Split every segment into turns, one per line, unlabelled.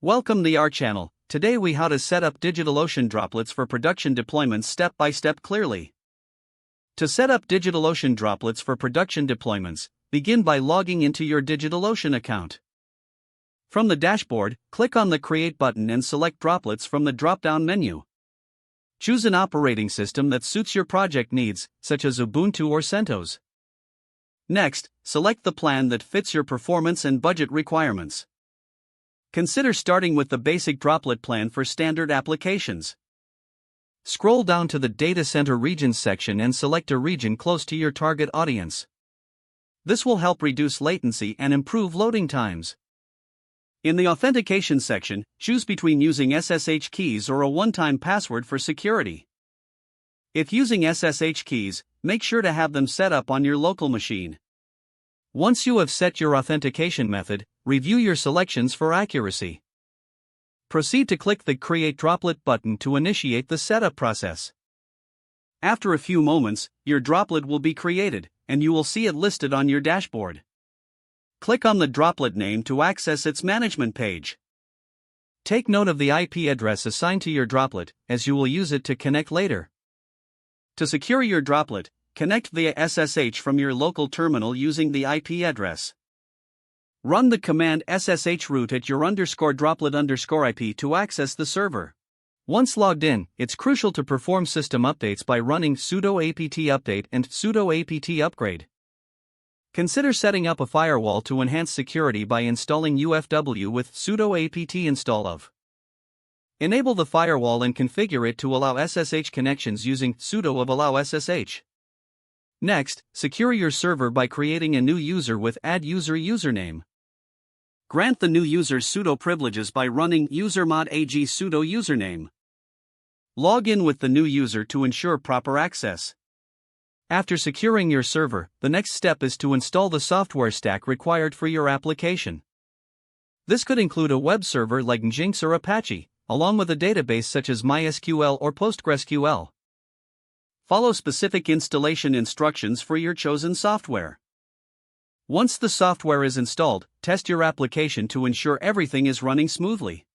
Welcome to our channel. Today we how to set up DigitalOcean Droplets for production deployments step by step clearly. To set up DigitalOcean Droplets for production deployments, begin by logging into your DigitalOcean account. From the dashboard, click on the Create button and select Droplets from the drop-down menu. Choose an operating system that suits your project needs, such as Ubuntu or CentOS. Next, select the plan that fits your performance and budget requirements. Consider starting with the basic droplet plan for standard applications. Scroll down to the Data Center Regions section and select a region close to your target audience. This will help reduce latency and improve loading times. In the Authentication section, choose between using SSH keys or a one-time password for security. If using SSH keys, make sure to have them set up on your local machine. Once you have set your authentication method, review your selections for accuracy. Proceed to click the Create Droplet button to initiate the setup process. After a few moments, your droplet will be created, and you will see it listed on your dashboard. Click on the droplet name to access its management page. Take note of the IP address assigned to your droplet, as you will use it to connect later. To secure your droplet, connect via SSH from your local terminal using the IP address. Run the command ssh root at your _droplet_IP to access the server. Once logged in, it's crucial to perform system updates by running sudo apt update and sudo apt upgrade. Consider setting up a firewall to enhance security by installing UFW with sudo apt install of. Enable the firewall and configure it to allow SSH connections using sudo of allow SSH. Next, secure your server by creating a new user with add user username. Grant the new user sudo privileges by running usermod ag sudo username. Log in with the new user to ensure proper access. After securing your server, the next step is to install the software stack required for your application. This could include a web server like Nginx or Apache, along with a database such as MySQL or PostgreSQL. Follow specific installation instructions for your chosen software. Once the software is installed, test your application to ensure everything is running smoothly.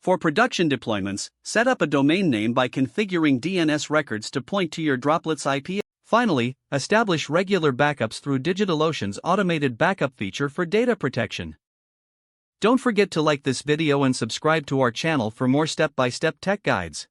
For production deployments, set up a domain name by configuring DNS records to point to your Droplets IP. Finally, establish regular backups through DigitalOcean's automated backup feature for data protection. Don't forget to like this video and subscribe to our channel for more step-by-step tech guides.